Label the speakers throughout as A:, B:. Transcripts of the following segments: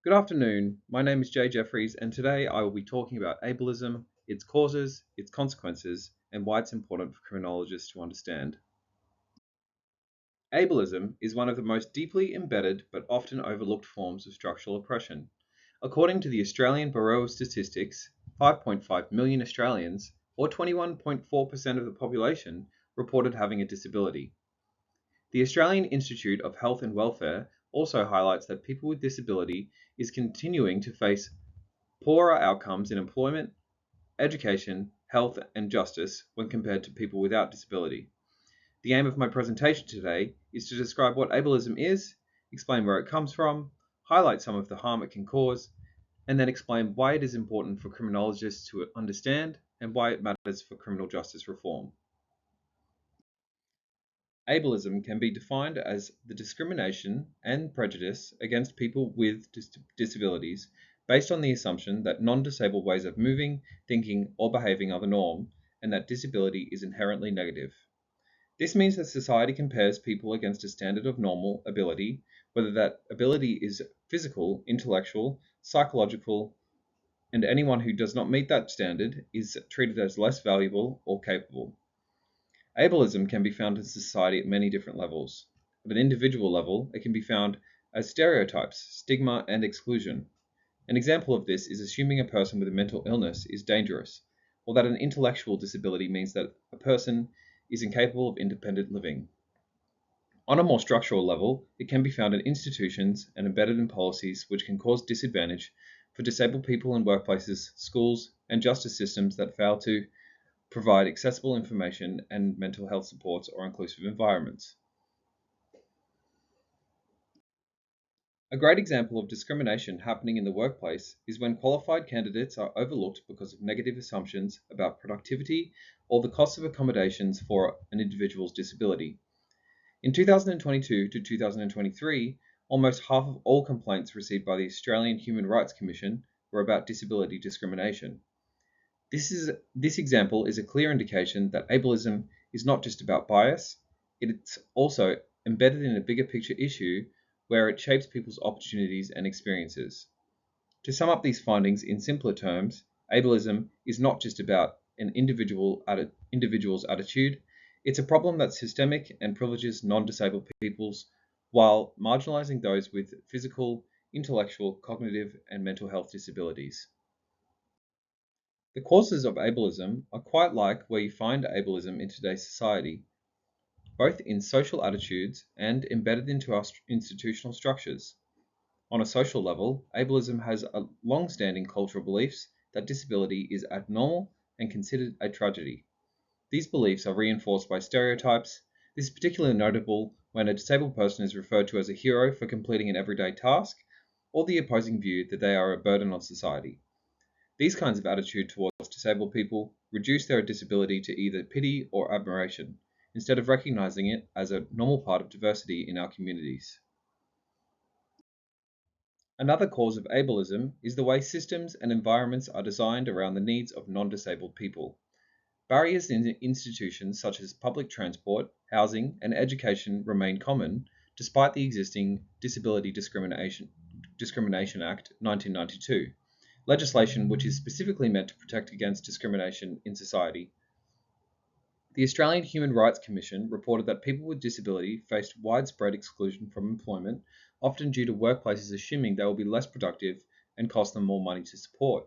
A: Good afternoon. My name is Jeffries, and today I will be talking about ableism, its causes, its consequences, and why it's important for criminologists to understand. Ableism is one of the most deeply embedded but often overlooked forms of structural oppression. According to the Australian Bureau of Statistics, 5.5 million Australians, or 21.4% of the population, reported having a disability. The Australian Institute of Health and Welfare also highlights that people with disability is continuing to face poorer outcomes in employment, education, health, and justice when compared to people without disability. The aim of my presentation today is to describe what ableism is, explain where it comes from, highlight some of the harm it can cause, and then explain why it is important for criminologists to understand and why it matters for criminal justice reform. Ableism can be defined as the discrimination and prejudice against people with disabilities based on the assumption that non-disabled ways of moving, thinking, or behaving are the norm, and that disability is inherently negative. This means that society compares people against a standard of normal ability, whether that ability is physical, intellectual, psychological, and anyone who does not meet that standard is treated as less valuable or capable. Ableism can be found in society at many different levels. At an individual level, it can be found as stereotypes, stigma, and exclusion. An example of this is assuming a person with a mental illness is dangerous, or that an intellectual disability means that a person is incapable of independent living. On a more structural level, it can be found in institutions and embedded in policies which can cause disadvantage for disabled people in workplaces, schools, and justice systems that fail to provide accessible information and mental health supports or inclusive environments. A great example of discrimination happening in the workplace is when qualified candidates are overlooked because of negative assumptions about productivity or the cost of accommodations for an individual's disability. In 2022 to 2023, almost half of all complaints received by the Australian Human Rights Commission were about disability discrimination. This example is a clear indication that ableism is not just about bias, it's also embedded in a bigger picture issue where it shapes people's opportunities and experiences. To sum up these findings in simpler terms, ableism is not just about an individual's attitude, it's a problem that's systemic and privileges non-disabled peoples while marginalizing those with physical, intellectual, cognitive, and mental health disabilities. The causes of ableism are quite like where you find ableism in today's society, both in social attitudes and embedded into our institutional structures. On a social level, ableism has a long-standing cultural beliefs that disability is abnormal and considered a tragedy. These beliefs are reinforced by stereotypes. This is particularly notable when a disabled person is referred to as a hero for completing an everyday task, or the opposing view that they are a burden on society. These kinds of attitude towards disabled people reduce their disability to either pity or admiration, instead of recognizing it as a normal part of diversity in our communities. Another cause of ableism is the way systems and environments are designed around the needs of non-disabled people. Barriers in institutions such as public transport, housing, and education remain common, despite the existing Discrimination Act 1992, legislation which is specifically meant to protect against discrimination in society. The Australian Human Rights Commission reported that people with disability faced widespread exclusion from employment, often due to workplaces assuming they will be less productive and cost them more money to support.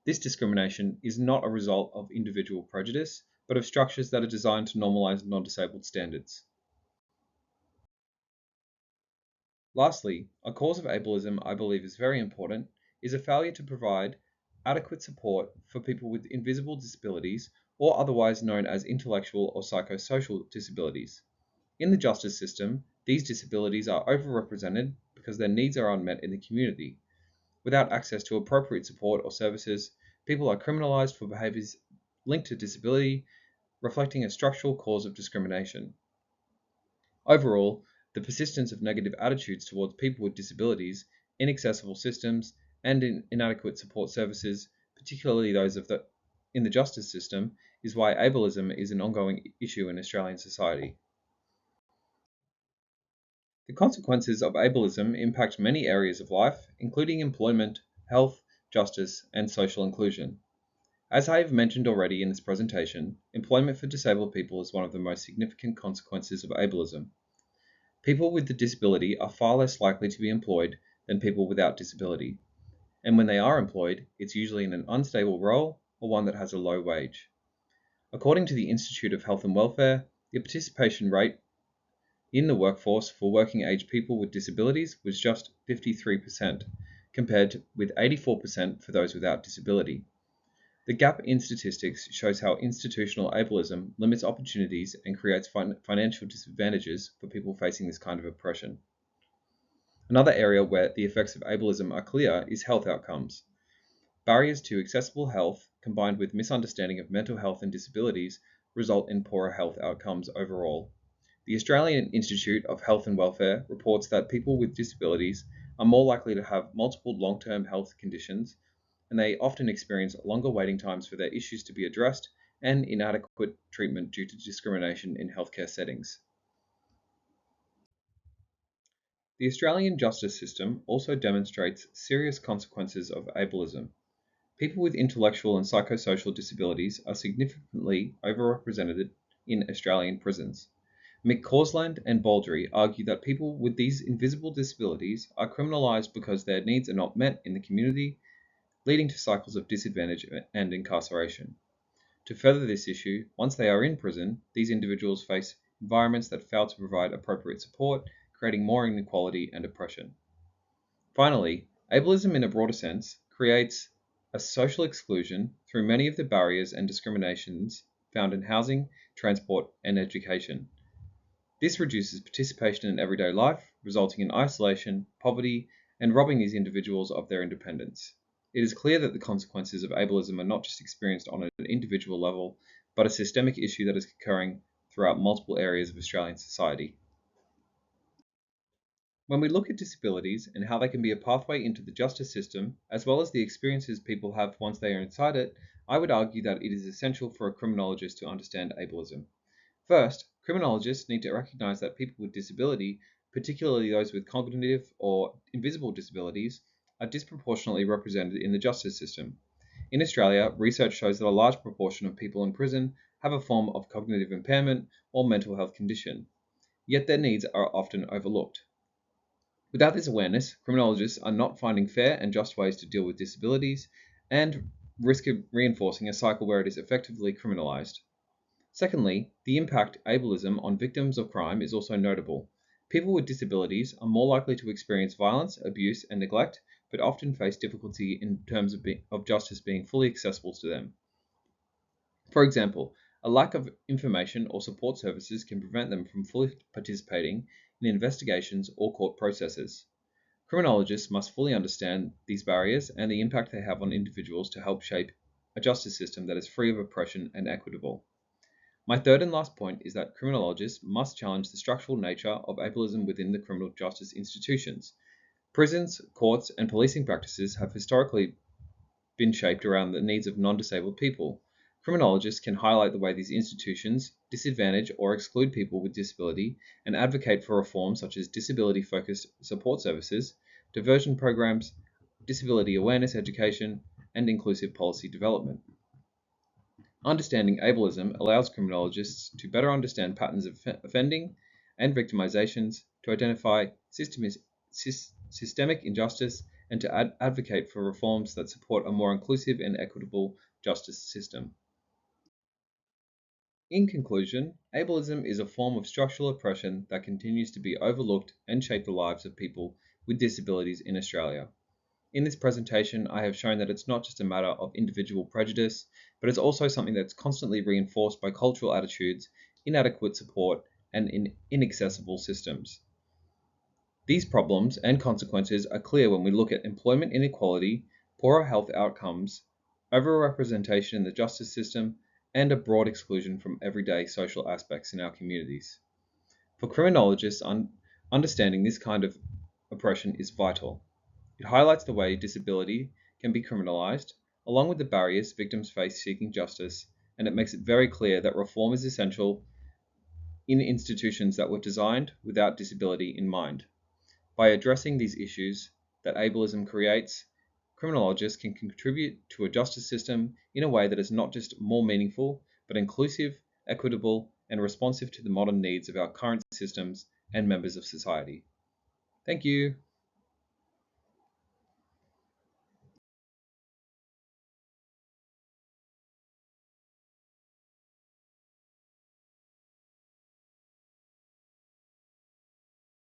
A: This discrimination is not a result of individual prejudice, but of structures that are designed to normalize non-disabled standards. Lastly, a cause of ableism I believe is very important is a failure to provide adequate support for people with invisible disabilities or otherwise known as intellectual or psychosocial disabilities. In the justice system, these disabilities are overrepresented because their needs are unmet in the community. Without access to appropriate support or services, people are criminalized for behaviors linked to disability, reflecting a structural cause of discrimination. Overall, the persistence of negative attitudes towards people with disabilities, inaccessible systems, and inadequate support services, particularly those in the justice system, is why ableism is an ongoing issue in Australian society. The consequences of ableism impact many areas of life, including employment, health, justice, and social inclusion. As I have mentioned already in this presentation, employment for disabled people is one of the most significant consequences of ableism. People with a disability are far less likely to be employed than people without disability, and when they are employed, it's usually in an unstable role or one that has a low wage. According to the Institute of Health and Welfare, the participation rate in the workforce for working age people with disabilities was just 53%, compared with 84% for those without disability. The gap in statistics shows how institutional ableism limits opportunities and creates financial disadvantages for people facing this kind of oppression. Another area where the effects of ableism are clear is health outcomes. Barriers to accessible health, combined with misunderstanding of mental health and disabilities, result in poorer health outcomes overall. The Australian Institute of Health and Welfare reports that people with disabilities are more likely to have multiple long-term health conditions, and they often experience longer waiting times for their issues to be addressed and inadequate treatment due to discrimination in healthcare settings. The Australian justice system also demonstrates serious consequences of ableism. People with intellectual and psychosocial disabilities are significantly overrepresented in Australian prisons. McCausland and Baldry argue that people with these invisible disabilities are criminalised because their needs are not met in the community, leading to cycles of disadvantage and incarceration. To further this issue, once they are in prison, these individuals face environments that fail to provide appropriate support, creating more inequality and oppression. Finally, ableism in a broader sense creates a social exclusion through many of the barriers and discriminations found in housing, transport, and education. This reduces participation in everyday life, resulting in isolation, poverty, and robbing these individuals of their independence. It is clear that the consequences of ableism are not just experienced on an individual level, but a systemic issue that is occurring throughout multiple areas of Australian society. When we look at disabilities and how they can be a pathway into the justice system, as well as the experiences people have once they are inside it, I would argue that it is essential for a criminologist to understand ableism. First, criminologists need to recognize that people with disability, particularly those with cognitive or invisible disabilities, are disproportionately represented in the justice system. In Australia, research shows that a large proportion of people in prison have a form of cognitive impairment or mental health condition, yet their needs are often overlooked. Without this awareness, criminologists are not finding fair and just ways to deal with disabilities and risk of reinforcing a cycle where it is effectively criminalized. Secondly, the impact ableism on victims of crime is also notable. People with disabilities are more likely to experience violence, abuse, and neglect, but often face difficulty in terms of justice being fully accessible to them. For example, a lack of information or support services can prevent them from fully participating in investigations or court processes. Criminologists must fully understand these barriers and the impact they have on individuals to help shape a justice system that is free of oppression and equitable. My third and last point is that criminologists must challenge the structural nature of ableism within the criminal justice institutions. Prisons, courts, and policing practices have historically been shaped around the needs of non-disabled people. Criminologists can highlight the way these institutions disadvantage or exclude people with disability and advocate for reforms such as disability-focused support services, diversion programs, disability awareness education, and inclusive policy development. Understanding ableism allows criminologists to better understand patterns of offending and victimizations, to identify systemic injustice, and to advocate for reforms that support a more inclusive and equitable justice system. In conclusion, ableism is a form of structural oppression that continues to be overlooked and shape the lives of people with disabilities in Australia. In this presentation, I have shown that it's not just a matter of individual prejudice, but it's also something that's constantly reinforced by cultural attitudes, inadequate support, and inaccessible systems. These problems and consequences are clear when we look at employment inequality, poorer health outcomes, overrepresentation in the justice system, and a broad exclusion from everyday social aspects in our communities. For criminologists, understanding this kind of oppression is vital. It highlights the way disability can be criminalized, along with the barriers victims face seeking justice, and it makes it very clear that reform is essential in institutions that were designed without disability in mind. By addressing these issues that ableism creates, criminologists can contribute to a justice system in a way that is not just more meaningful, but inclusive, equitable, and responsive to the modern needs of our current systems and members of society. Thank you.